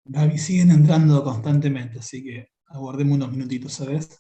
Gaby, siguen entrando constantemente, así que aguardemos unos minutitos, ¿sabes?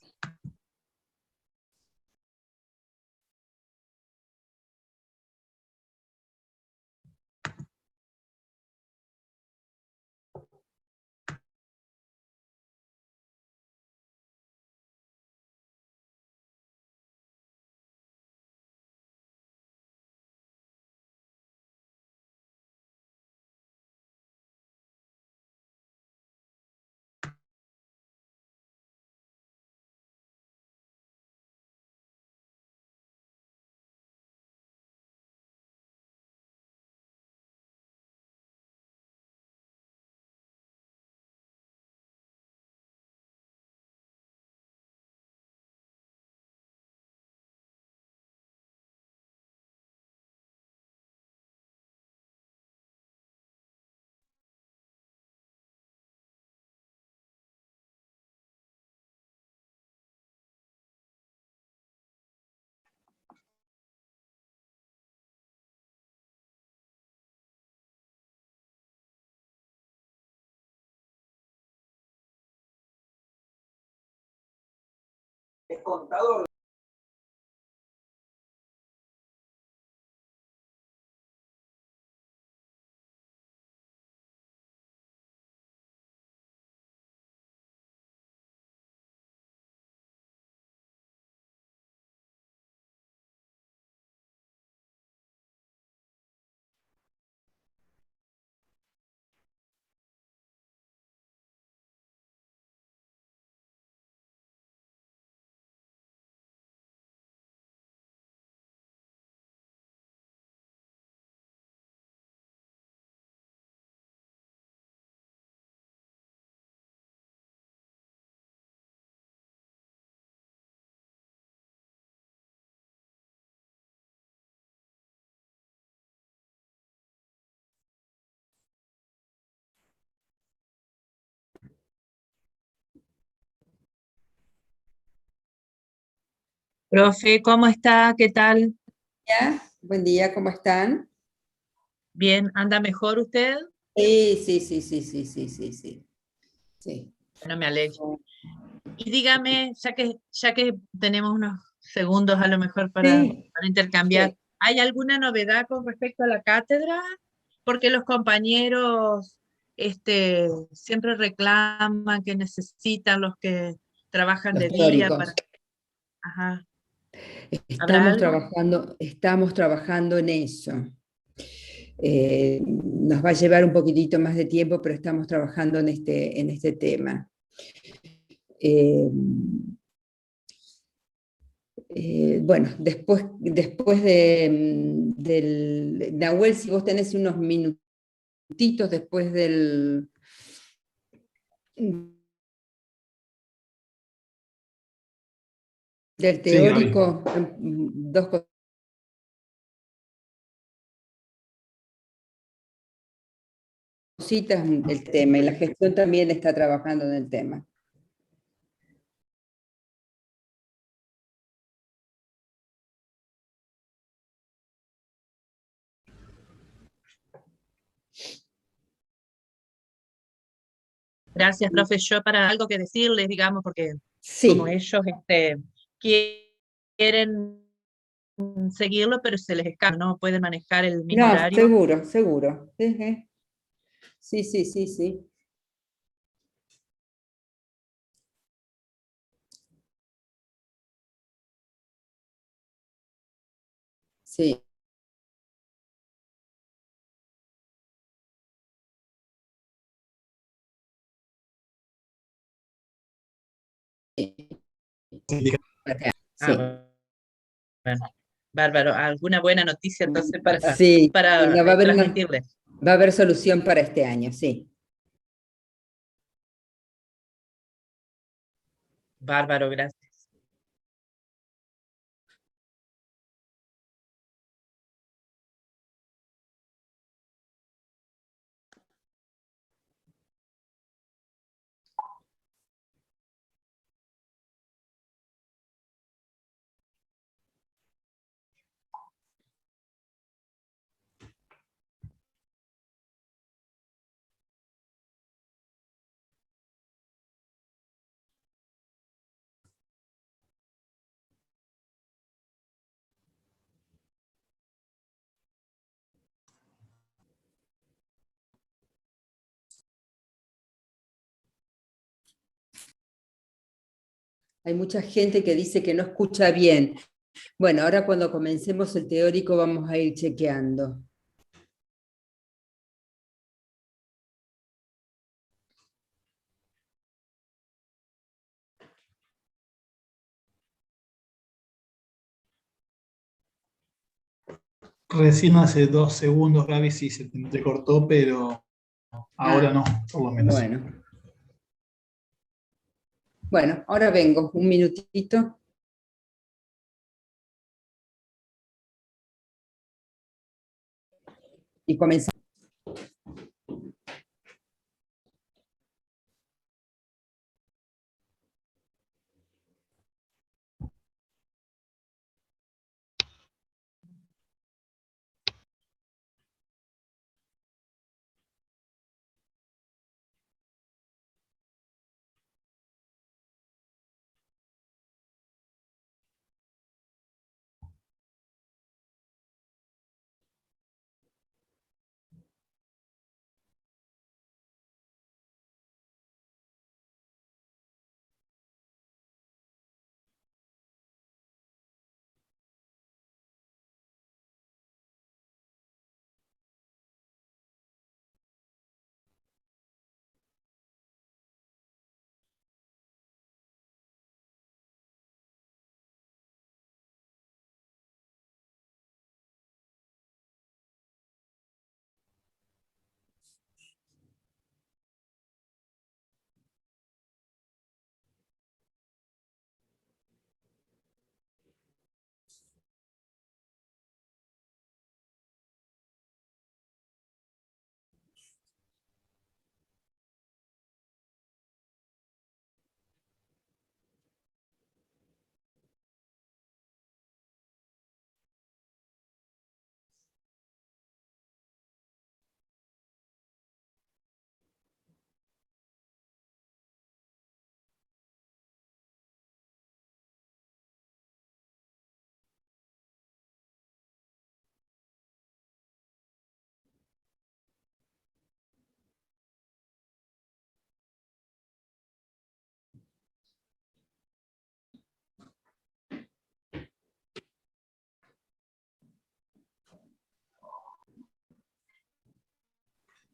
Profe, ¿cómo está? ¿Qué tal? Buen día, ¿cómo están? Bien, ¿anda mejor usted? Sí, sí, sí, sí, sí, sí, sí, sí. Sí. No me alegro. Y dígame, ya que tenemos unos segundos a lo mejor Sí, para intercambiar, sí. ¿hay alguna novedad con respecto a la cátedra? Porque los compañeros siempre reclaman que necesitan los que trabajan Los de día teóricos. para... Ajá. ¿Habrá algo? Estamos trabajando en eso. Nos va a llevar un poquitito más de tiempo, pero estamos trabajando en este tema. Eh, bueno, después del... Nahuel, si vos tenés unos minutitos después del Sí, Gaby. teórico, dos cositas el tema, y la gestión también está trabajando en el tema. Gracias, profe. Yo para algo que decirles, digamos, porque como Sí, ellos quieren seguirlo, pero se les escapa, no pueden manejar el mismo no, horario. seguro, seguro. Sí, sí, sí, sí. Sí. Sí. Bueno, bárbaro. ¿Alguna buena noticia entonces Sí, sí, para no, transmitirles? va a haber solución para este año, sí. Bárbaro, gracias. Hay mucha gente que dice que no escucha bien. Bueno, ahora cuando comencemos el teórico vamos a ir chequeando. Recién hace 2 segundos, Gaby, sí se te entrecortó, pero ahora Ah, no, por lo menos. bueno. Bueno, ahora vengo, un minutito. Y comenzamos.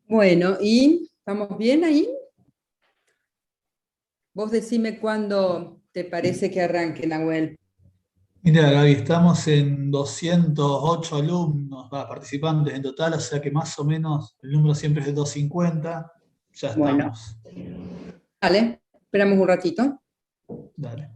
Bueno, ¿y estamos bien ahí? Vos decime cuándo te parece que arranque, Nahuel. Mira, Gaby, estamos en 208 alumnos, participantes en total, o sea que más o menos el número siempre es de 250. Ya Bueno, estamos. vale, esperamos un ratito. Dale.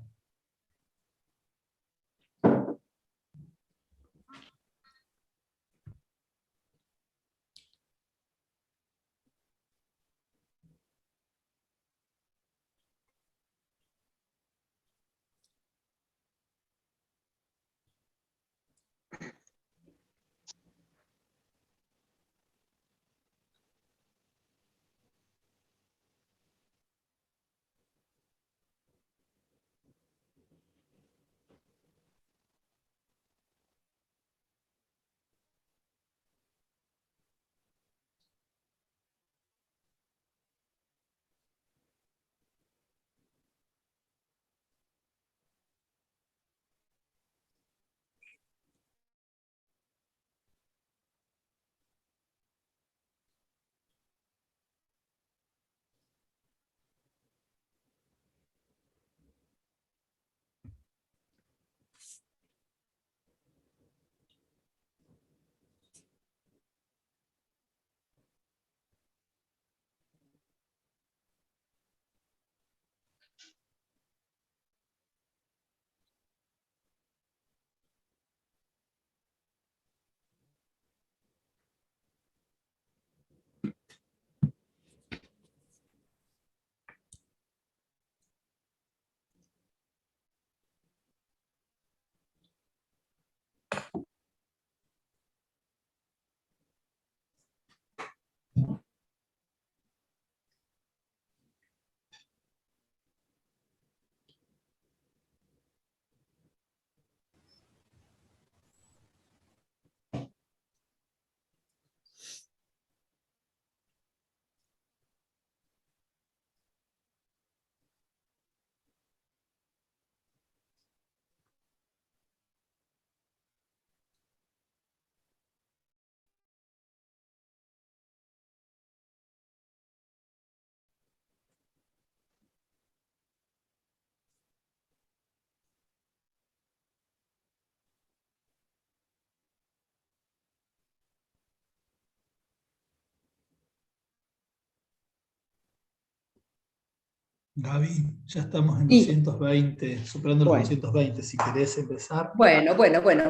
Gaby, ya estamos en Sí, 220, superando los bueno. 220, si querés empezar. Bueno,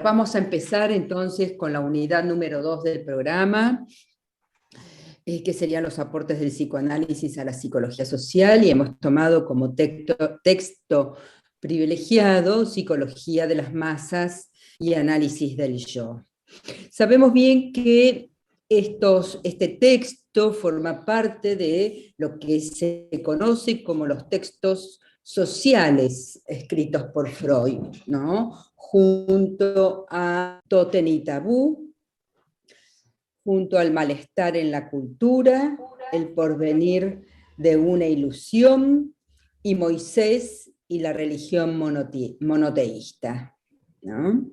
vamos a empezar entonces con la unidad número 2 del programa, que serían los aportes del psicoanálisis a la psicología social, y hemos tomado como texto privilegiado Psicología de las masas y análisis del yo. Sabemos bien que este texto forma parte de lo que se conoce como los textos sociales escritos por Freud, ¿no? Junto a Totem y Tabú, junto al malestar en la cultura, el porvenir de una ilusión, y Moisés y la religión monoteísta, ¿no?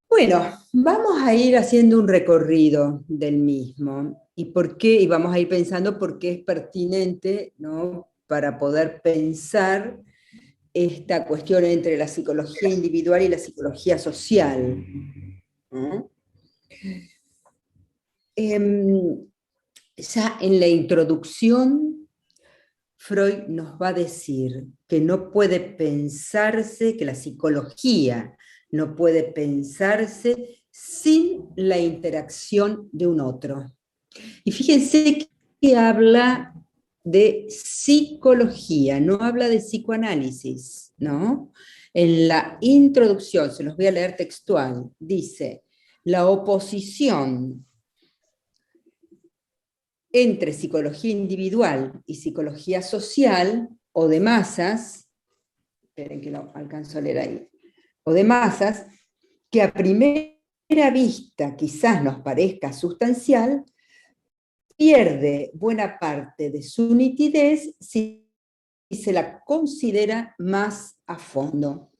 Bueno, vamos a ir haciendo un recorrido del mismo. ¿Y por qué? Y vamos a ir pensando por qué es pertinente, ¿no?, para poder pensar esta cuestión entre la psicología individual y la psicología social, ¿no? Ya en la introducción, Freud nos va a decir que no puede pensarse, que la psicología no puede pensarse sin la interacción de un otro. Y fíjense que habla de psicología, no habla de psicoanálisis, ¿no? En la introducción, se los voy a leer textual, dice: la oposición entre psicología individual y psicología social, o de masas, esperen que lo alcanzo a leer ahí, o de masas, que a primera vista quizás nos parezca sustancial, pierde buena parte de su nitidez si se la considera más a fondo.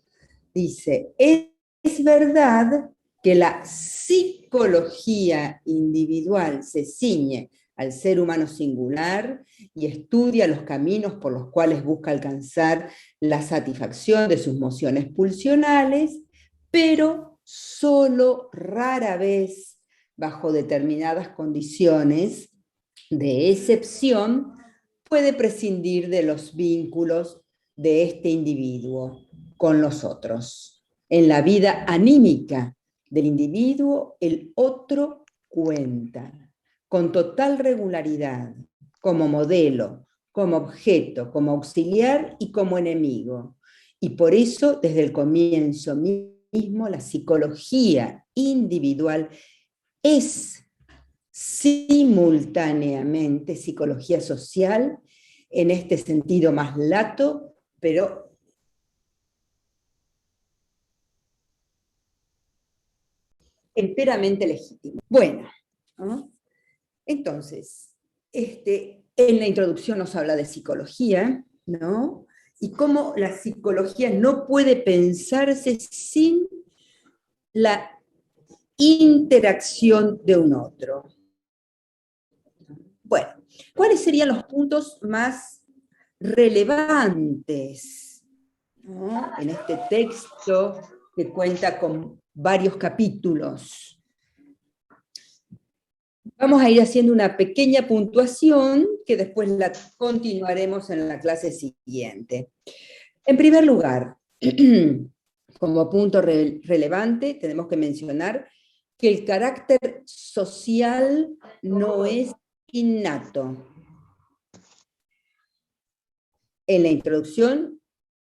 Dice: es verdad que la psicología individual se ciñe al ser humano singular y estudia los caminos por los cuales busca alcanzar la satisfacción de sus mociones pulsionales, pero solo rara vez, bajo determinadas condiciones de excepción, puede prescindir de los vínculos de este individuo con los otros. En la vida anímica del individuo, el otro cuenta con total regularidad, como modelo, como objeto, como auxiliar y como enemigo. Y por eso, desde el comienzo mismo, la psicología individual es simultáneamente psicología social, en este sentido más lato, pero enteramente legítimo. Bueno, ¿no? Entonces, en la introducción nos habla de psicología, ¿no? Y cómo la psicología no puede pensarse sin la interacción de un otro. Bueno, ¿cuáles serían los puntos más relevantes, ¿no?, en este texto que cuenta con varios capítulos? Vamos a ir haciendo una pequeña puntuación que después la continuaremos en la clase siguiente. En primer lugar, como punto relevante, tenemos que mencionar que el carácter social no es innato. En la introducción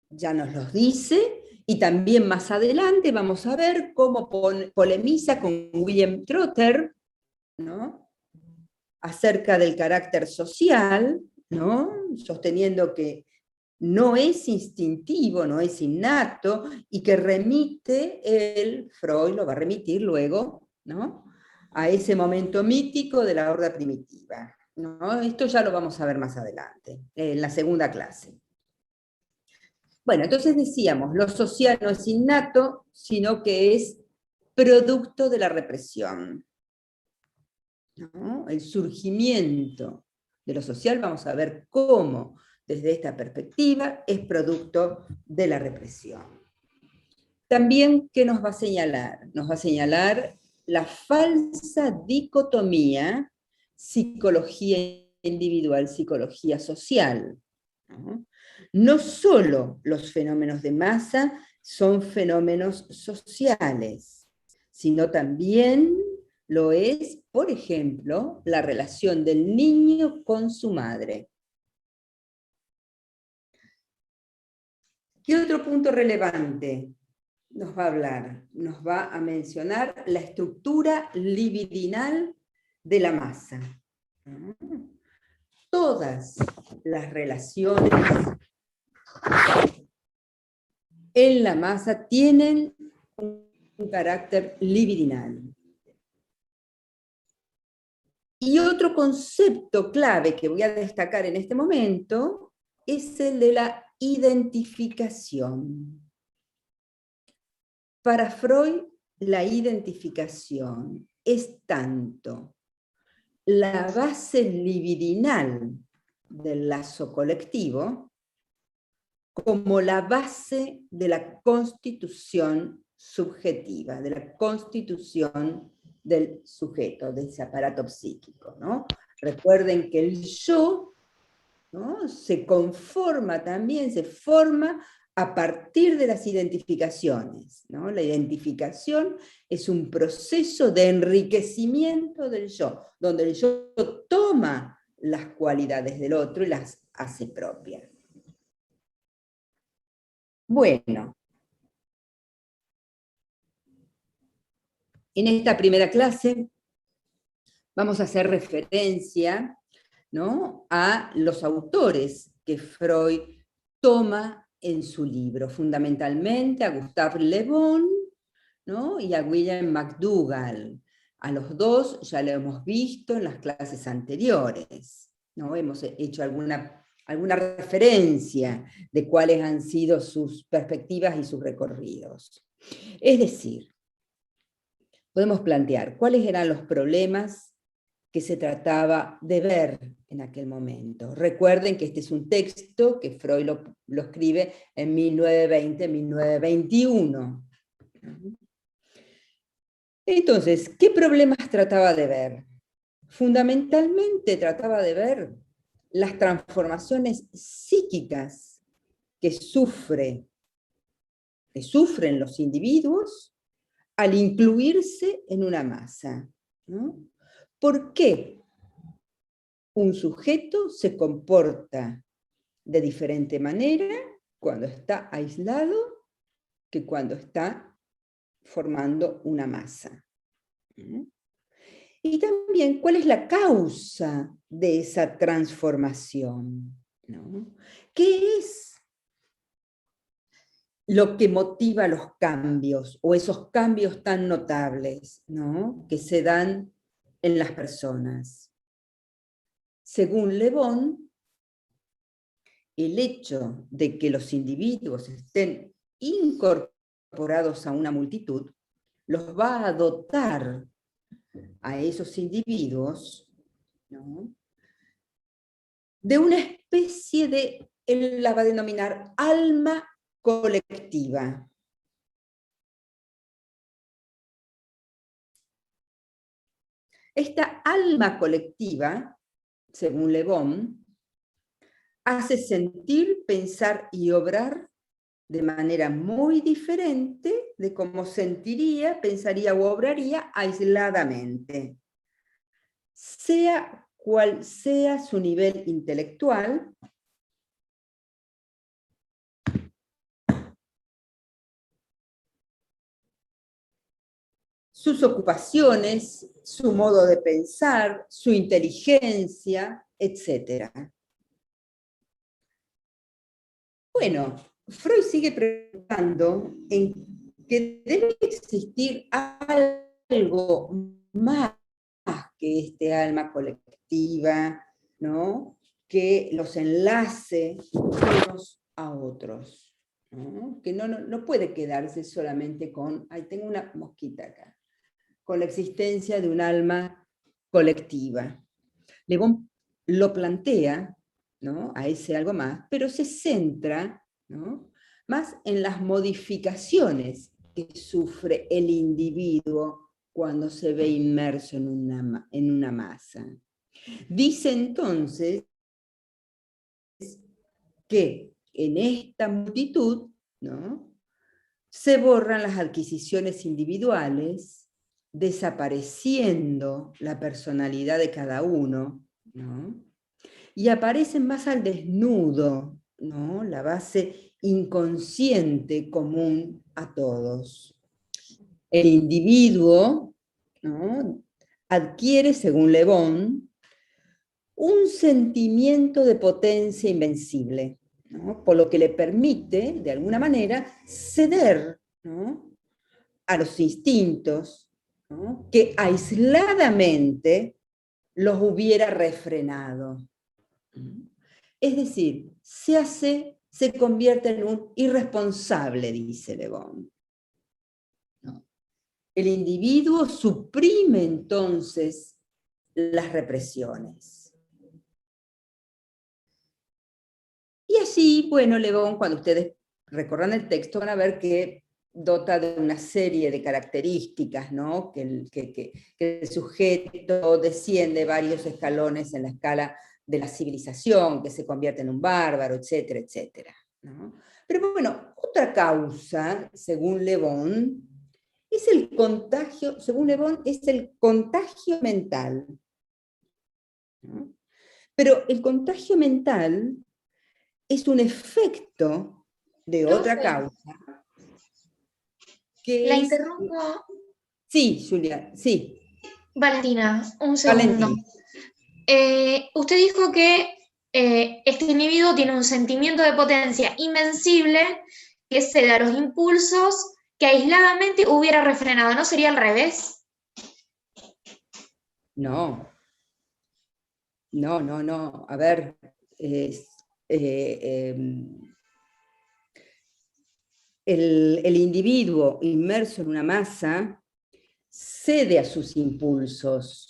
ya nos los dice, y también más adelante vamos a ver cómo polemiza con William Trotter, ¿no?, acerca del carácter social, ¿no?, sosteniendo que no es instintivo, no es innato, y que Freud lo va a remitir luego, ¿no?, a ese momento mítico de la horda primitiva, ¿no? Esto ya lo vamos a ver más adelante, en la segunda clase. Bueno, entonces decíamos, lo social no es innato, sino que es producto de la represión, ¿no? El surgimiento de lo social, vamos a ver cómo, desde esta perspectiva, es producto de la represión. También, ¿qué nos va a señalar? Nos va a señalar la falsa dicotomía psicología individual, psicología social, ¿no? No solo los fenómenos de masa son fenómenos sociales, sino también lo es, por ejemplo, la relación del niño con su madre. ¿Qué otro punto relevante nos va a hablar? Nos va a mencionar la estructura libidinal de la masa. Todas las relaciones en la masa tienen un carácter libidinal. Y otro concepto clave que voy a destacar en este momento es el de la identificación. Para Freud, la identificación es tanto la base libidinal del lazo colectivo como la base de la constitución subjetiva, de la constitución del sujeto, de ese aparato psíquico, ¿no? Recuerden que el yo, ¿no?, se conforma también, se forma a partir de las identificaciones, ¿no? La identificación es un proceso de enriquecimiento del yo, donde el yo toma las cualidades del otro y las hace propias. Bueno, en esta primera clase vamos a hacer referencia, ¿no?, a los autores que Freud toma en su libro, fundamentalmente a Gustave Le Bon, ¿no?, y a William McDougall. A los dos ya lo hemos visto en las clases anteriores, ¿no? Hemos hecho alguna referencia de cuáles han sido sus perspectivas y sus recorridos. Es decir, podemos plantear cuáles eran los problemas que se trataba de ver en aquel momento. Recuerden que este es un texto que Freud lo escribe en 1920-1921. Entonces, ¿qué problemas trataba de ver? Fundamentalmente trataba de ver las transformaciones psíquicas que sufren los individuos al incluirse en una masa, ¿no? ¿Por qué un sujeto se comporta de diferente manera cuando está aislado que cuando está formando una masa? Y también, ¿cuál es la causa de esa transformación, ¿no? ¿Qué es lo que motiva los cambios, o esos cambios tan notables, ¿no?, que se dan en las personas? Según Le Bon, el hecho de que los individuos estén incorporados a una multitud los va a dotar a esos individuos, ¿no?, de una especie de, él la va a denominar alma colectiva. Esta alma colectiva, según Le Bon, hace sentir, pensar y obrar de manera muy diferente de cómo sentiría, pensaría o obraría aisladamente. Sea cual sea su nivel intelectual, sus ocupaciones, su modo de pensar, su inteligencia, etc. Bueno, Freud sigue preguntando en que debe existir algo más que este alma colectiva, ¿no?, que los enlace unos a otros, ¿no?, que no puede quedarse solamente con, ay, tengo una mosquita acá, con la existencia de un alma colectiva. Le Bon lo plantea, ¿no?, a ese algo más, pero se centra, ¿no?, más en las modificaciones que sufre el individuo cuando se ve inmerso en una masa. Dice entonces que en esta multitud, ¿no?, se borran las adquisiciones individuales, desapareciendo la personalidad de cada uno, ¿no?, y aparecen más al desnudo, ¿no?, la base inconsciente común a todos. El individuo, ¿no?, adquiere, según Le Bon, un sentimiento de potencia invencible, ¿no?, por lo que le permite, de alguna manera, ceder, ¿no?, a los instintos, ¿no?, que aisladamente los hubiera refrenado. Es decir, se convierte en un irresponsable, dice Le Bon. ¿No? El individuo suprime entonces las represiones. Y así, bueno, Le Bon, cuando ustedes recorran el texto, van a ver que dota de una serie de características, ¿no?, que el sujeto desciende varios escalones en la escala de la civilización, que se convierte en un bárbaro, etcétera, etcétera, ¿no? Pero bueno, otra causa, según Le Bon, es el contagio, según Le Bon, es el contagio mental, ¿no? Pero el contagio mental es un efecto de otra causa. La interrumpo. Sí, Julia, sí. Valentina, un segundo. Valentina. Usted dijo que este individuo tiene un sentimiento de potencia invencible que cede a los impulsos que aisladamente hubiera refrenado. ¿No sería al revés? No. A ver, el individuo inmerso en una masa cede a sus impulsos,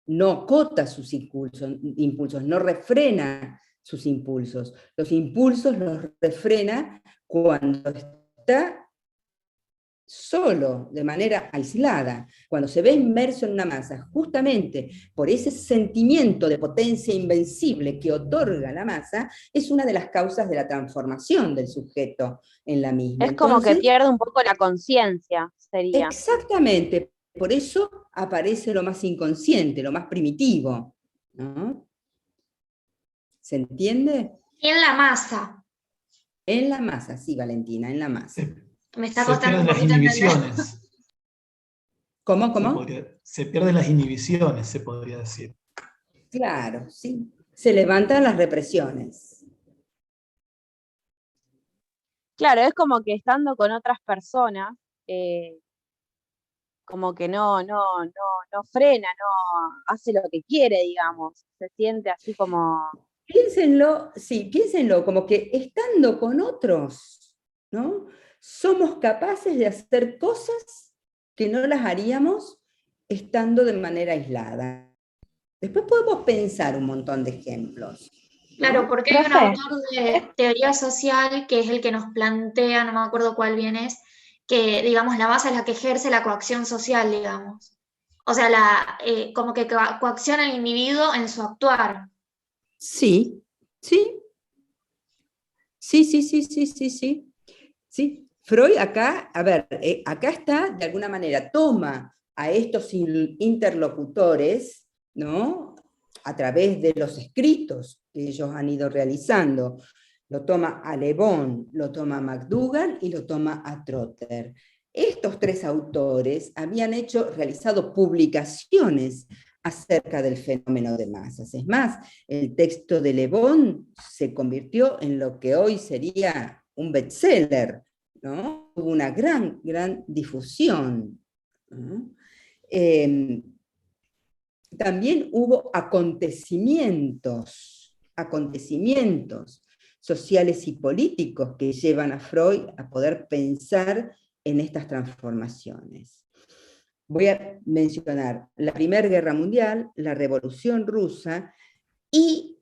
no acota sus impulsos, no refrena sus impulsos. Los impulsos los refrena cuando está solo, de manera aislada, cuando se ve inmerso en una masa, justamente por ese sentimiento de potencia invencible que otorga la masa, es una de las causas de la transformación del sujeto en la misma. Es como que pierde un poco la conciencia, sería. Exactamente, por eso aparece lo más inconsciente, lo más primitivo, ¿no? ¿Se entiende? Y en la masa. En la masa, sí, Valentina, en la masa. Me está costando un las poquito entender. inhibiciones. ¿Cómo? Se pierden las inhibiciones, se podría decir. Claro, sí. Se levantan las represiones. Claro, es como que estando con otras personas, como que no frena, no hace lo que quiere, digamos. Se siente así como... Piénsenlo, como que estando con otros, ¿no?, somos capaces de hacer cosas que no las haríamos estando de manera aislada. Después podemos pensar un montón de ejemplos. Claro, porque hay un autor de teoría social que es el que nos plantea, no me acuerdo cuál bien es, que, digamos, la masa es la que ejerce la coacción social, digamos. O sea, como que coacciona al individuo en su actuar. Sí. Freud acá, a ver, acá está, de alguna manera, toma a estos interlocutores, ¿no?, a través de los escritos que ellos han ido realizando. Lo toma a Le Bon, lo toma a McDougall y lo toma a Trotter. Estos tres autores habían realizado publicaciones acerca del fenómeno de masas. Es más, el texto de Le Bon se convirtió en lo que hoy sería un bestseller, ¿no? Hubo una gran difusión, ¿no? También hubo acontecimientos sociales y políticos que llevan a Freud a poder pensar en estas transformaciones. Voy a mencionar la Primera Guerra Mundial, la Revolución Rusa y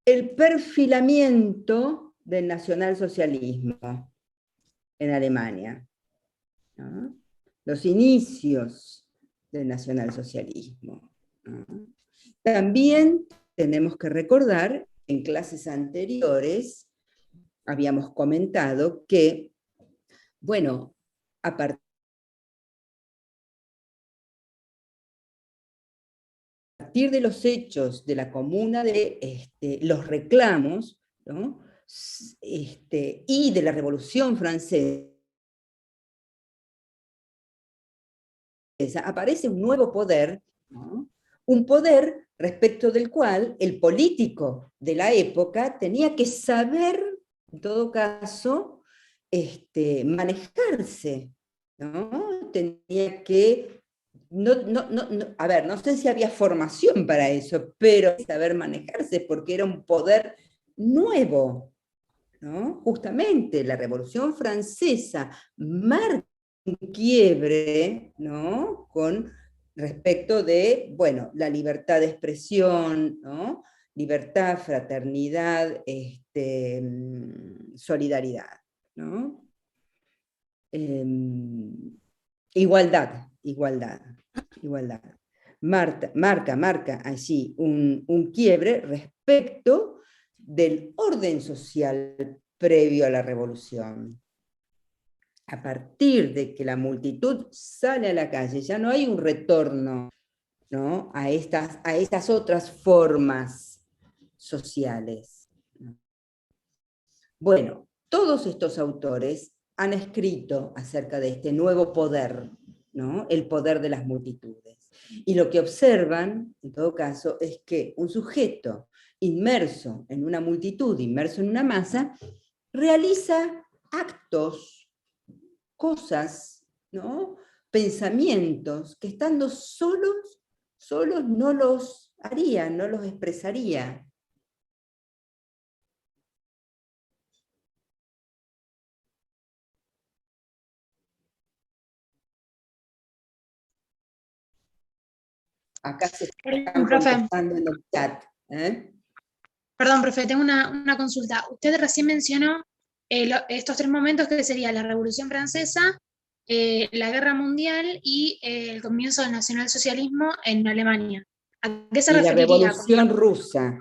el perfilamiento del nacionalsocialismo en Alemania, ¿no?, los inicios del nacionalsocialismo, ¿no? También tenemos que recordar en clases anteriores habíamos comentado que, bueno, a partir de los hechos de la Comuna de los reclamos, ¿no? Y de la Revolución Francesa, aparece un nuevo poder, ¿no? Un poder respecto del cual el político de la época tenía que saber, en todo caso, manejarse, ¿no? Tenía que, a ver, no sé si había formación para eso, pero saber manejarse porque era un poder nuevo, ¿no? Justamente la Revolución Francesa marca un quiebre, ¿no? Con respecto de, bueno, la libertad de expresión, ¿no? Libertad, fraternidad, solidaridad, ¿no? Igualdad, igualdad, igualdad. Marca allí un quiebre respecto del orden social previo a la revolución. A partir de que la multitud sale a la calle, ya no hay un retorno, ¿no? a estas otras formas sociales. Bueno, todos estos autores han escrito acerca de este nuevo poder, ¿no? El poder de las multitudes. Y lo que observan, en todo caso, es que un sujeto inmerso en una multitud, inmerso en una masa, realiza actos, cosas, ¿no? Pensamientos que estando solos no los haría, no los expresaría. Acá se están contestando en el chat. Perdón, profe, tengo una consulta. Usted recién mencionó estos tres momentos que sería la Revolución Francesa, la Guerra Mundial y el comienzo del nacionalsocialismo en Alemania. ¿A qué se referiría? La Revolución Rusa.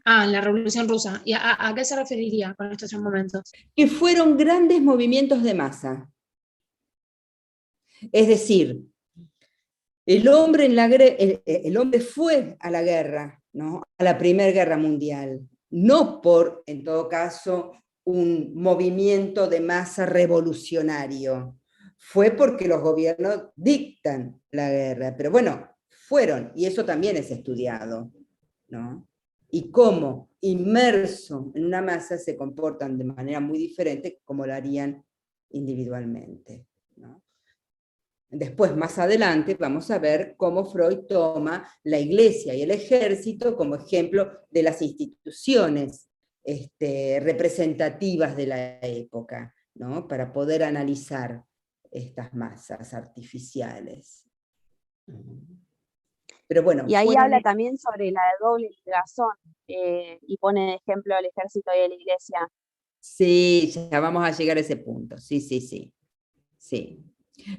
La Revolución Rusa. ¿Y a qué se referiría con estos tres momentos? Que fueron grandes movimientos de masa. Es decir, el hombre fue a la guerra, ¿no? A la Primera Guerra Mundial, no por, en todo caso, un movimiento de masa revolucionario. Fue porque los gobiernos dictan la guerra. Pero bueno, fueron, y eso también es estudiado, ¿no? Y cómo, inmerso en una masa, se comportan de manera muy diferente como lo harían individualmente, ¿no? Después, más adelante, vamos a ver cómo Freud toma la iglesia y el ejército como ejemplo de las instituciones representativas de la época, ¿no? Para poder analizar estas masas artificiales. Pero bueno, y ahí habla también sobre la doble ligazón, y pone de ejemplo al ejército y a la iglesia. Sí, ya vamos a llegar a ese punto, sí.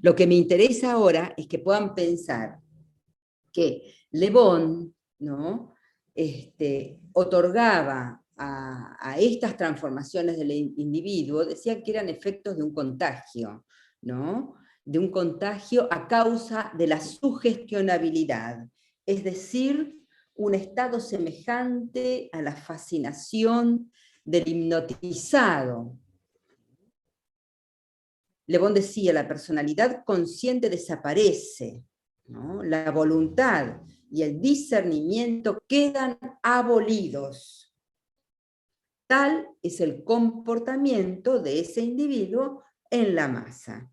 Lo que me interesa ahora es que puedan pensar que Le Bon, ¿no? Otorgaba a estas transformaciones del individuo, decía que eran efectos de un contagio, ¿no? De un contagio a causa de la sugestionabilidad, es decir, un estado semejante a la fascinación del hipnotizado. Le Bon decía, la personalidad consciente desaparece, ¿no? La voluntad y el discernimiento quedan abolidos. Tal es el comportamiento de ese individuo en la masa.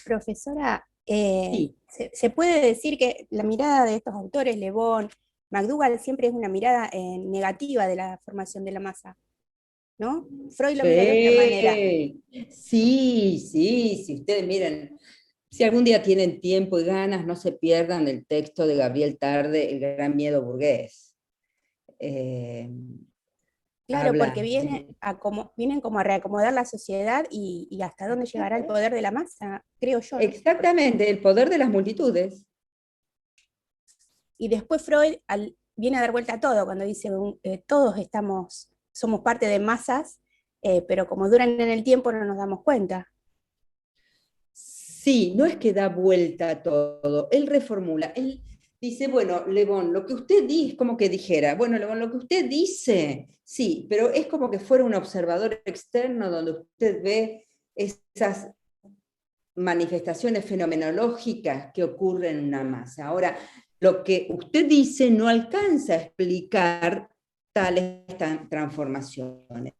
Profesora, Sí. ¿se puede decir que la mirada de estos autores, Le Bon, McDougall, siempre es una mirada negativa de la formación de la masa, ¿no? Freud lo mira de otra manera. Sí, si ustedes miren, si algún día tienen tiempo y ganas, no se pierdan el texto de Gabriel Tarde, El gran miedo burgués. Claro, habla. porque vienen como a reacomodar la sociedad y hasta dónde llegará el poder de la masa, creo yo, ¿no? Exactamente, el poder de las multitudes. Y después Freud viene a dar vuelta a todo cuando dice todos somos parte de masas, pero como duran en el tiempo no nos damos cuenta. Sí, no es que da vuelta a todo, él reformula, él dice, bueno, Le Bon, lo que usted dice, como que dijera, bueno, Le Bon, lo que usted dice, sí, pero es como que fuera un observador externo donde usted ve esas manifestaciones fenomenológicas que ocurren en una masa. Ahora, lo que usted dice no alcanza a explicar tales transformaciones.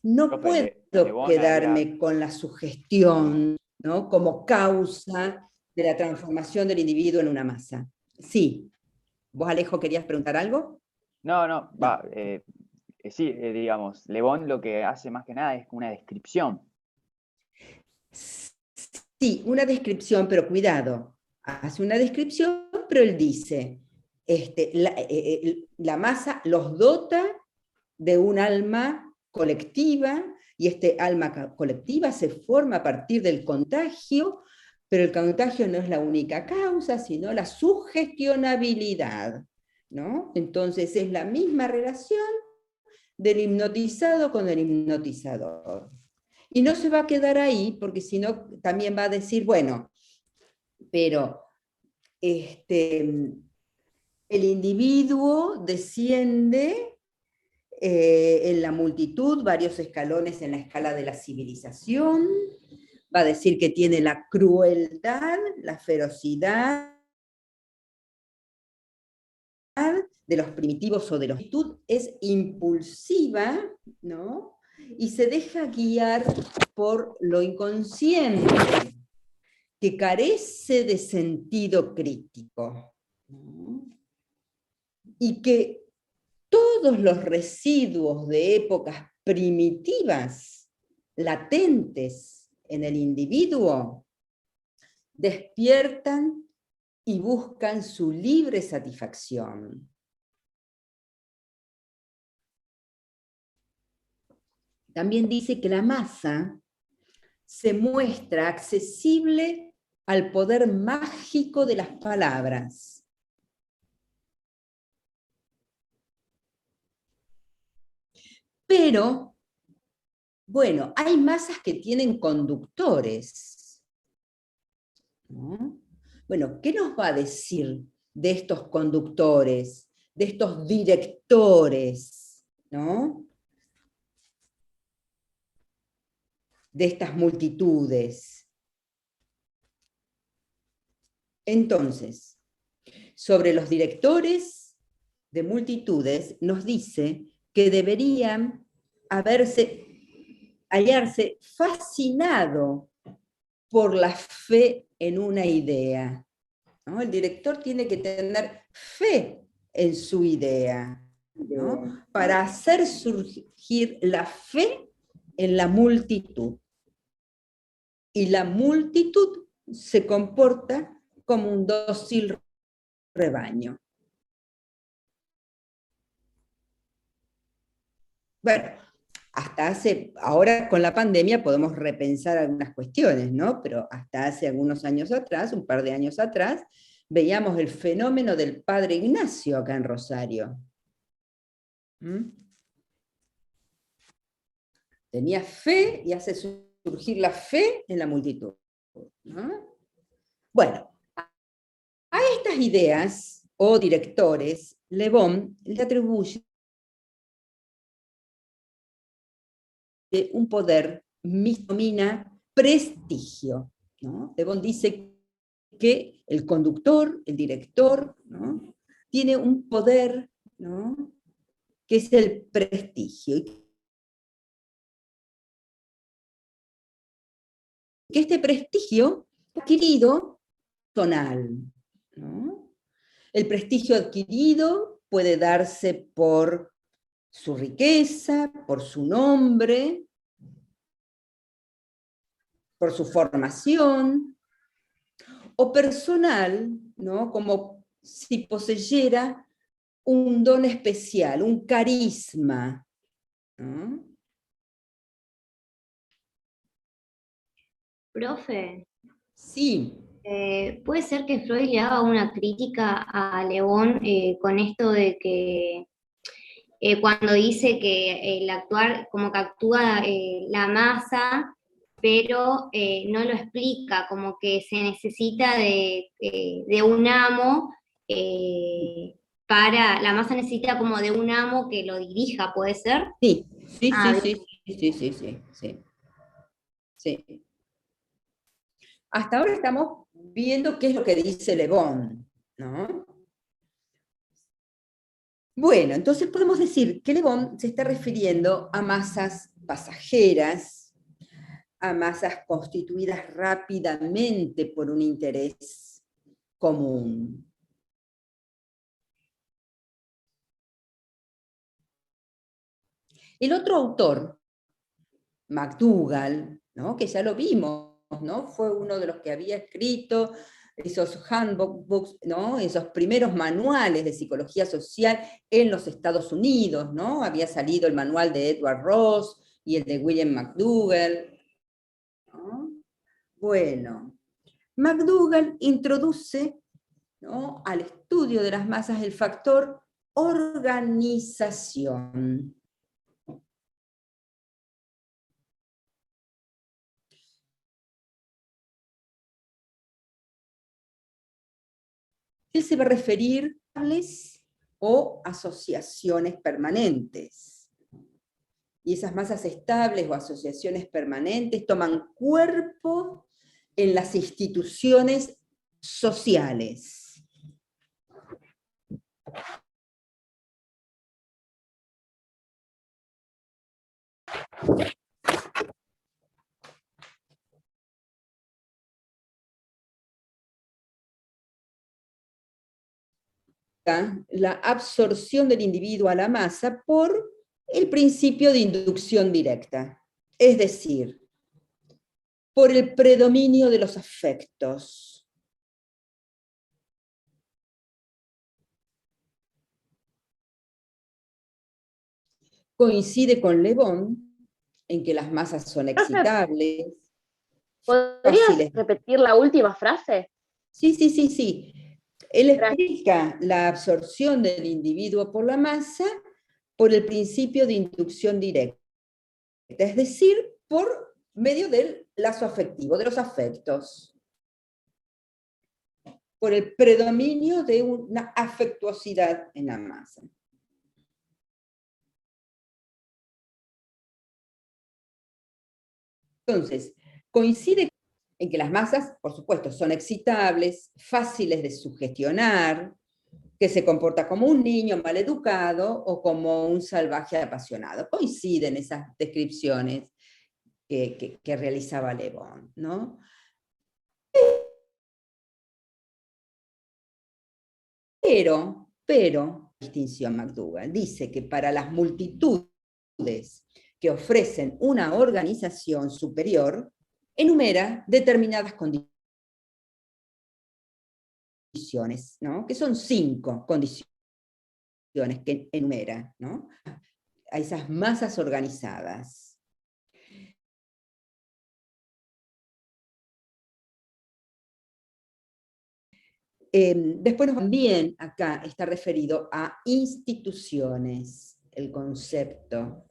No Profe, puedo quedarme con la sugestión, ¿no?, como causa de la transformación del individuo en una masa. Sí. ¿Vos, Alejo, querías preguntar algo? No, sí, digamos, Le Bon lo que hace más que nada es una descripción. Sí, una descripción, pero cuidado, hace una descripción, pero él dice, la masa los dota de un alma colectiva, y este alma colectiva se forma a partir del contagio, pero el contagio no es la única causa, sino la sugestionabilidad, ¿no? Entonces es la misma relación del hipnotizado con el hipnotizador. Y no se va a quedar ahí, porque si no también va a decir, bueno, pero el individuo desciende en la multitud, varios escalones en la escala de la civilización, va a decir que tiene la crueldad, la ferocidad de los primitivos o de los multitud, es impulsiva, ¿no? Y se deja guiar por lo inconsciente, que carece de sentido crítico, ¿no? Y que todos los residuos de épocas primitivas, latentes en el individuo, despiertan y buscan su libre satisfacción. También dice que la masa se muestra accesible al poder mágico de las palabras. Pero, bueno, hay masas que tienen conductores, ¿no? Bueno, ¿qué nos va a decir de estos conductores, de estos directores, ¿no?, de estas multitudes? Entonces, sobre los directores de multitudes nos dice que deberían hallarse fascinado por la fe en una idea, ¿no? El director tiene que tener fe en su idea, ¿no?, para hacer surgir la fe en la multitud. Y la multitud se comporta como un dócil rebaño. Bueno, ahora con la pandemia podemos repensar algunas cuestiones, ¿no? Pero hasta hace algunos años atrás, un par de años atrás, veíamos el fenómeno del Padre Ignacio acá en Rosario. Tenía fe y hace surgir la fe en la multitud, ¿no? Bueno, a estas ideas o directores, Le Bon le atribuye un poder misomina prestigio, ¿no? Le Bon dice que el conductor, el director, ¿no?, tiene un poder, ¿no?, que es el prestigio. Que este prestigio adquirido tonal, ¿no? El prestigio adquirido puede darse por su riqueza, por su nombre, por su formación, o personal, ¿no?, como si poseyera un don especial, un carisma, ¿no? Profe, Sí, ¿puede ser que Freud le haga una crítica a Le Bon con esto de que cuando dice que el actuar, como que actúa la masa, pero no lo explica, como que se necesita de un amo la masa necesita como de un amo que lo dirija, ¿puede ser? sí, sí, Ah, sí, sí, sí, sí, sí, sí, sí. Hasta ahora estamos viendo qué es lo que dice Le Bon, ¿no? Bueno, entonces podemos decir que Le Bon se está refiriendo a masas pasajeras, a masas constituidas rápidamente por un interés común. El otro autor, McDougall, ¿no? Que ya lo vimos, ¿no? Fue uno de los que había escrito esos handbooks, ¿no? Esos primeros manuales de psicología social en los Estados Unidos, ¿no? Había salido el manual de Edward Ross y el de William McDougall, ¿no? Bueno, McDougall introduce, ¿no?, al estudio de las masas el factor organización. Él se va a referir a o asociaciones permanentes. Y esas masas estables o asociaciones permanentes toman cuerpo en las instituciones sociales. La absorción del individuo a la masa por el principio de inducción directa, es decir, por el predominio de los afectos. Coincide con Le Bon en que las masas son excitables. ¿Podrías repetir la última frase? Sí, sí, sí, sí. Él explica la absorción del individuo por la masa por el principio de inducción directa, es decir, por medio del lazo afectivo, de los afectos, por el predominio de una afectuosidad en la masa. Entonces, coincide en que las masas, por supuesto, son excitables, fáciles de sugestionar, que se comporta como un niño maleducado o como un salvaje apasionado. Coinciden esas descripciones que realizaba Le Bon, ¿no? Pero, distinción McDougall, dice que para las multitudes que ofrecen una organización superior, enumera determinadas condiciones, ¿no? Que son 5 condiciones que enumera, ¿no?, a esas masas organizadas. Después también acá está referido a instituciones, el concepto.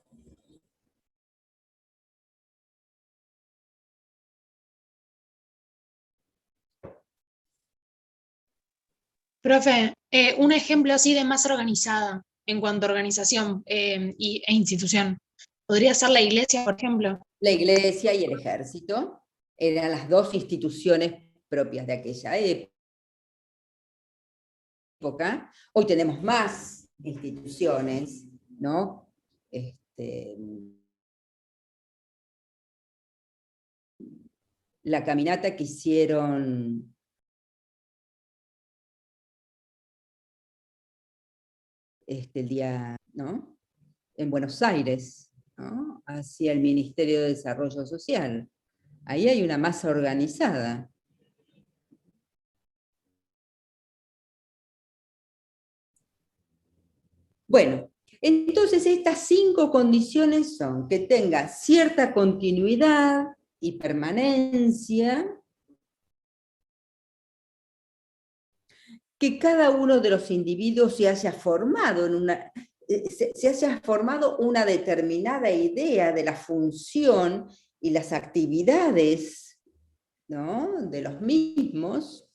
Profe, un ejemplo así de masa organizada en cuanto a organización e institución. ¿Podría ser la iglesia, por ejemplo? La iglesia y el ejército eran las dos instituciones propias de aquella época. Hoy tenemos más instituciones, ¿no? La caminata que hicieron el día, ¿no?, en Buenos Aires, ¿no?, hacia el Ministerio de Desarrollo Social. Ahí hay una masa organizada. Bueno, Entonces estas 5 condiciones son que tenga cierta continuidad y permanencia, que cada uno de los individuos se haya formado una determinada idea de la función y las actividades, ¿no?, de los mismos.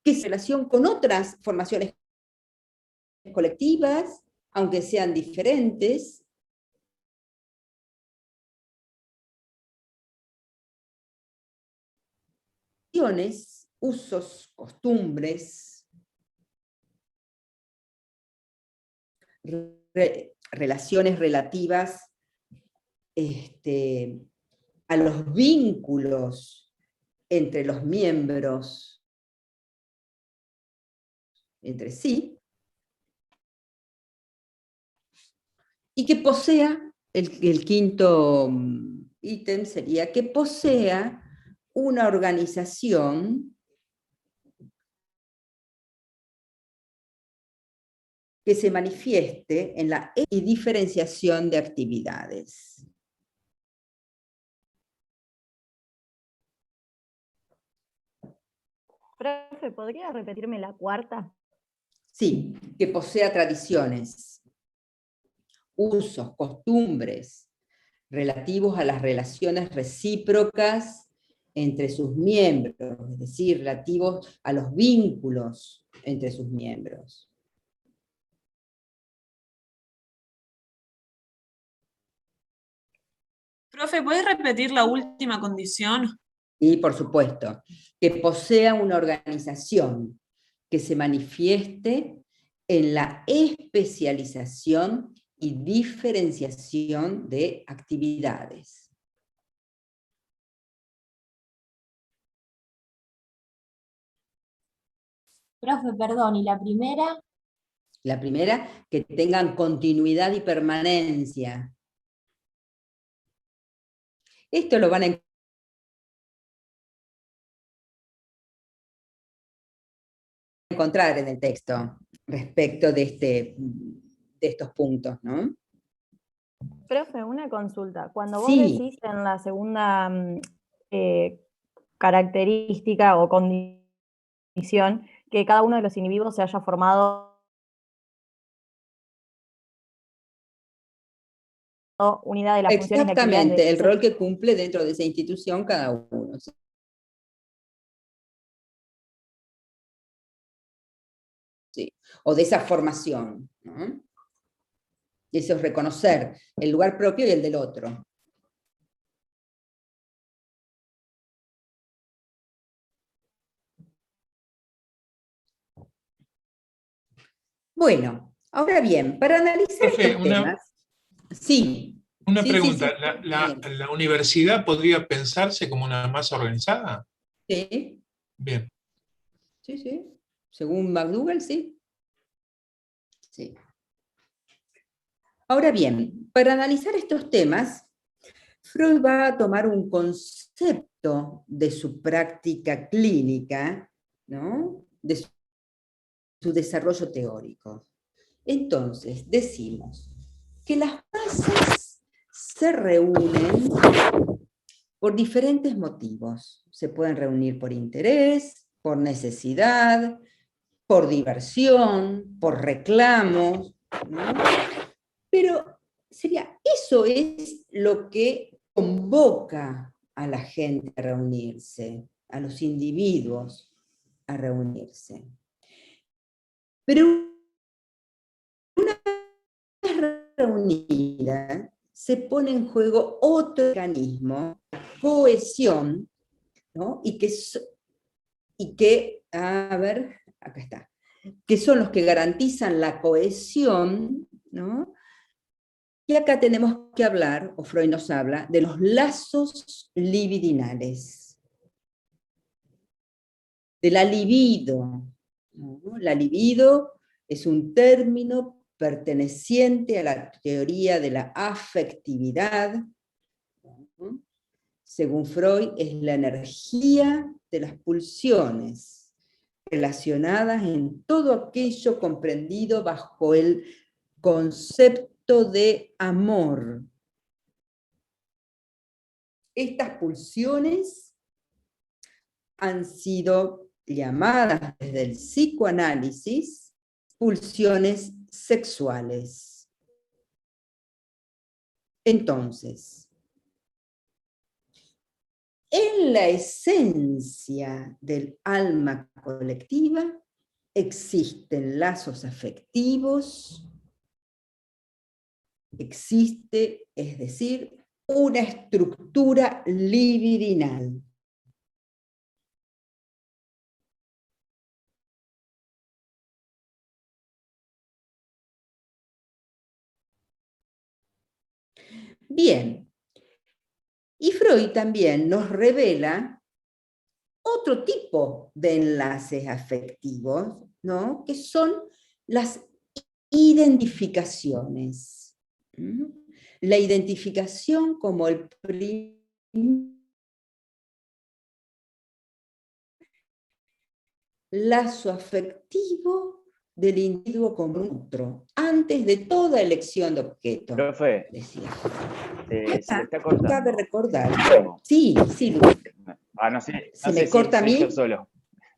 Que se relaciona con otras formaciones colectivas, aunque sean diferentes. Usos, costumbres, relaciones relativas a los vínculos entre los miembros entre sí, y que posea, el quinto ítem sería que posea una organización que se manifieste en la diferenciación de actividades. Profe, ¿podría repetirme la cuarta? Sí, que posea tradiciones, usos, costumbres, relativos a las relaciones recíprocas entre sus miembros, es decir, relativos a los vínculos entre sus miembros. Profe, ¿puedes repetir la última condición? Y, por supuesto, que posea una organización que se manifieste en la especialización y diferenciación de actividades. Profe, perdón, ¿y la primera? La primera, que tengan continuidad y permanencia. Esto lo van a encontrar en el texto respecto de estos puntos, ¿no? Profe, una consulta. Cuando vos Sí. decís en la segunda característica o condición que cada uno de los individuos se haya formado unidad de las funciones y actividades. Exactamente, el rol que cumple dentro de esa institución cada uno. Sí. O de esa formación, ¿no? Y eso es reconocer el lugar propio y el del otro. Bueno, ahora bien, para analizar Profe, estos temas... Sí. Una Sí, pregunta, sí, ¿la universidad podría pensarse como una masa organizada? Sí. Bien. Sí, sí. Según McDougall, sí. Sí. Ahora bien, para analizar estos temas, Freud va a tomar un concepto de su práctica clínica, ¿no?, de su desarrollo teórico. Entonces, decimos que las masas se reúnen por diferentes motivos. Se pueden reunir por interés, por necesidad, por diversión, por reclamos, ¿no? Pero eso es lo que convoca a la gente a reunirse, a los individuos a reunirse. Pero una vez reunida, se pone en juego otro mecanismo, cohesión, ¿no? Y que, a ver, acá está, que son los que garantizan la cohesión, ¿no? Y acá tenemos que hablar, o Freud nos habla, de los lazos libidinales, de la libido, ¿no? La libido es un término perteneciente a la teoría de la afectividad, ¿no? Según Freud, es la energía de las pulsiones relacionadas en todo aquello comprendido bajo el concepto de amor. Estas pulsiones han sido llamadas desde el psicoanálisis pulsiones sexuales. Entonces, en la esencia del alma colectiva existen lazos afectivos, existe, es decir, una estructura libidinal. Bien, y Freud también nos revela otro tipo de enlaces afectivos, ¿no? Que son las identificaciones. La identificación como el lazo afectivo del individuo con otro, antes de toda elección de objeto. Profe, decía. se le está cortando. Cabe recordar. Luego. Sí, Luis. No sé, ¿Se me corta a mí? yo solo.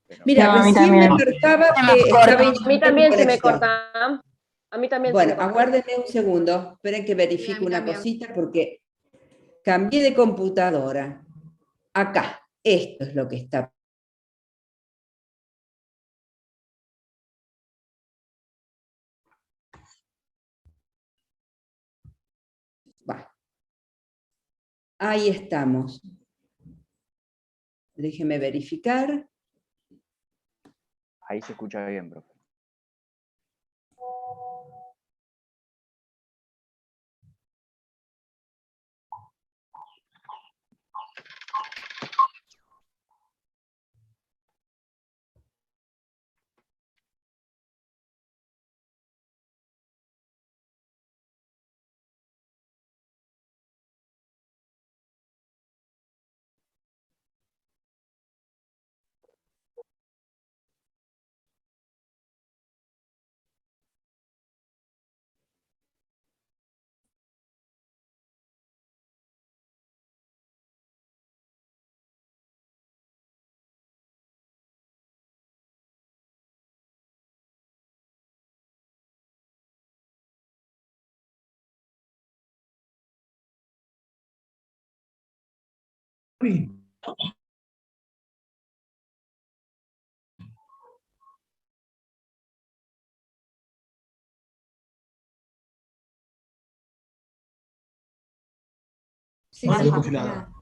Pero... Mira, No, a mí recién me también. marcaba que estaba A mí también se me conexión. corta. A mí también Bueno, se me corta. aguárdenme un segundo, esperen que Sí, a verifique mí una también. cosita porque cambié de computadora. Acá, esto es lo que está. Va. Ahí estamos. Déjeme verificar. Ahí se escucha bien, profe. Sí, No, sí. quedó congelada.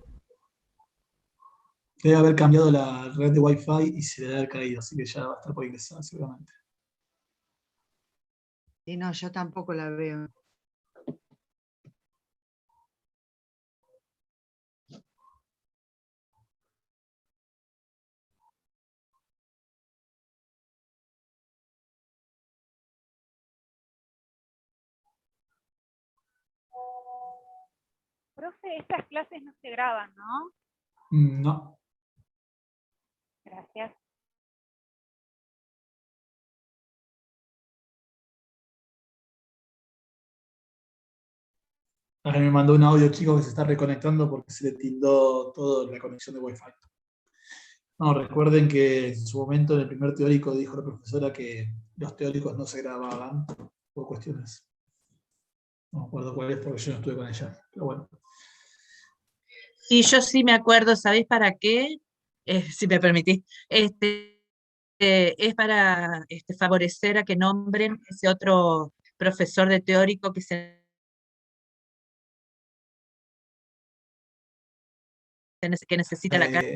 Debe haber cambiado la red de Wi-Fi y se le debe haber caído, así que ya va a estar por ingresar seguramente. Y no, yo tampoco la veo. Profe, estas clases no se graban, ¿no? No. Gracias. Ahora me mandó un audio, chicos, que se está reconectando porque se le tildó toda la conexión de Wi-Fi. No, recuerden que en su momento en el primer teórico dijo la profesora que los teóricos no se grababan por cuestiones. No me acuerdo cuál es porque yo no estuve con ella, pero bueno. Sí, yo sí me acuerdo, ¿sabés para qué? Si me permitís. Es para favorecer a que nombren ese otro profesor de teórico que necesita la cara.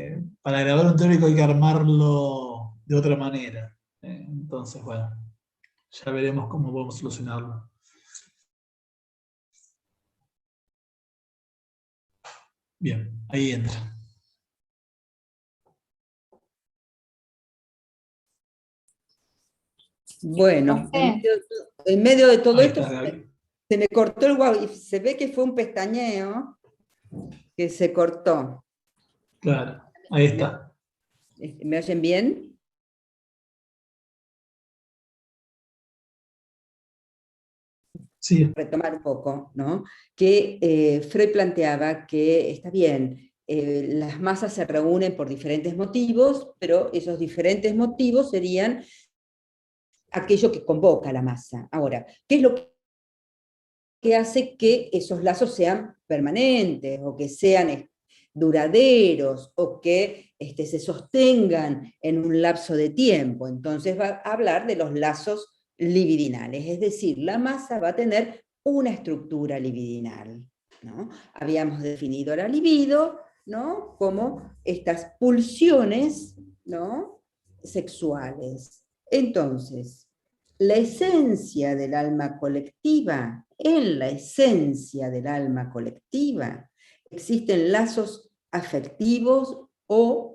Para grabar un teórico hay que armarlo de otra manera. Entonces, bueno, ya veremos cómo podemos solucionarlo. Bien, ahí entra. Bueno, en medio de todo Ahí esto está, Gaby. se me cortó el wifi. Se ve que fue un pestañeo que se cortó. Claro, ahí está. ¿Me oyen bien? Sí. Retomar un poco, ¿no? Que Freud planteaba que está bien, las masas se reúnen por diferentes motivos, pero esos diferentes motivos serían aquello que convoca a la masa. Ahora, ¿qué es lo que hace que esos lazos sean permanentes o que sean duraderos o que se sostengan en un lapso de tiempo? Entonces va a hablar de los lazos libidinales, es decir, la masa va a tener una estructura libidinal, ¿no? Habíamos definido la libido, ¿no?, como estas pulsiones, ¿no?, sexuales. Entonces, la esencia del alma colectiva, en la esencia del alma colectiva, existen lazos afectivos o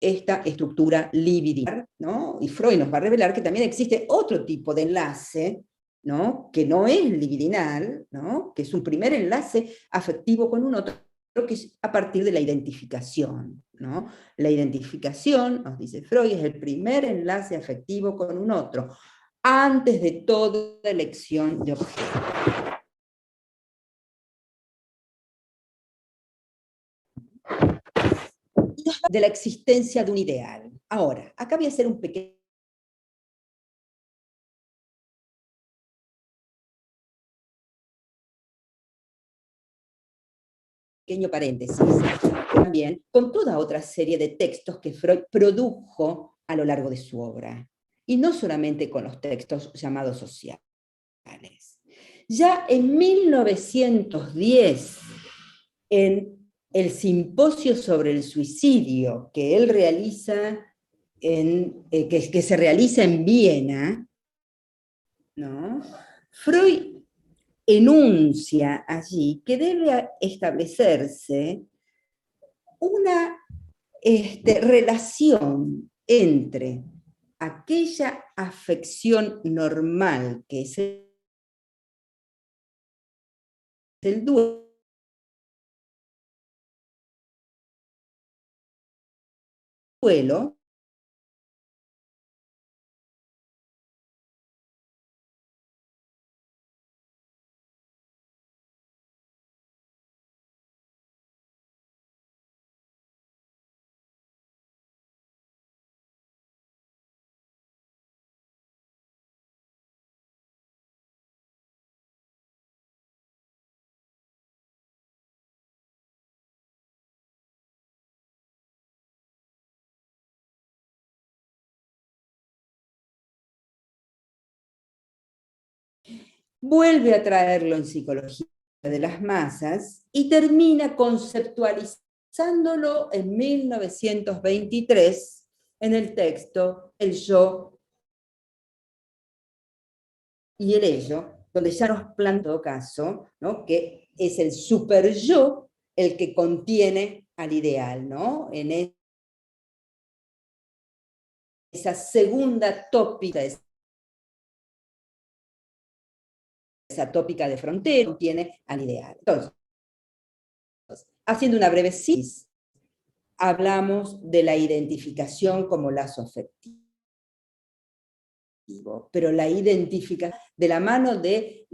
esta estructura libidinal, ¿no? Y Freud nos va a revelar que también existe otro tipo de enlace, ¿no?, que no es libidinal, ¿no?, que es un primer enlace afectivo con un otro, que es a partir de la identificación, ¿no? La identificación, nos dice Freud, es el primer enlace afectivo con un otro, antes de toda elección de objeto. De la existencia de un ideal. Ahora, acá voy a hacer un pequeño paréntesis, también con toda otra serie de textos que Freud produjo a lo largo de su obra, y no solamente con los textos llamados sociales. Ya en 1910, en el simposio sobre el suicidio que él realiza, que se realiza en Viena, ¿no?, Freud enuncia allí que debe establecerse una relación entre aquella afección normal que es el duelo, vuelve a traerlo en Psicología de las Masas y termina conceptualizándolo en 1923 en el texto El yo y el ello, donde ya nos plantea, en todo caso, ¿no?, que es el super yo el que contiene al ideal, ¿no?, en esa segunda tópica, esa tópica de frontera, contiene al ideal. Entonces, haciendo una breve síntesis, hablamos de la identificación como lazo afectivo, pero la identificación de la mano de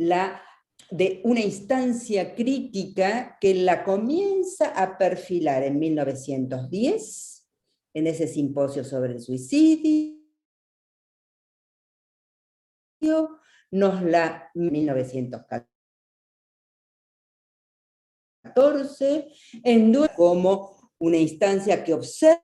una instancia crítica que la comienza a perfilar en 1910, en ese simposio sobre el suicidio, nos la 1914, en duda como una instancia que observa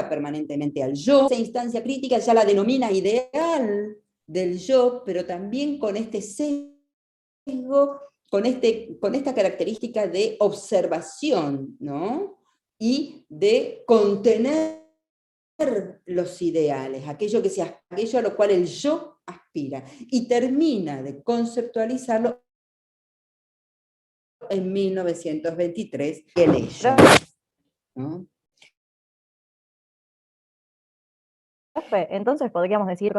permanentemente al yo. Esa instancia crítica ya la denomina ideal del yo, pero también con este sesgo, con esta característica de observación, ¿no?, y de contener los ideales, aquello a lo cual el yo aspira, y termina de conceptualizarlo en 1923, el ello, ¿no? Entonces podríamos decir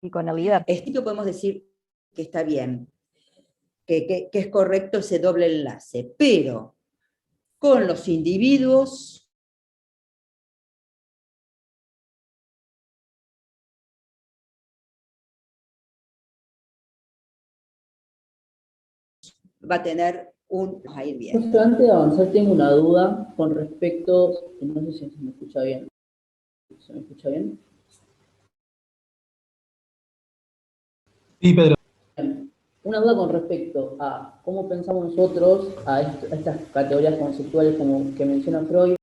Y con el líder. Estilo podemos decir que está bien, que es correcto ese doble enlace, pero con los individuos va a tener un... a ir bien. Justo antes de avanzar tengo una duda con respecto, no sé si se me escucha bien. ¿Se me escucha bien? Sí, Pedro. Una duda con respecto a cómo pensamos nosotros a estas categorías conceptuales como que menciona Freud,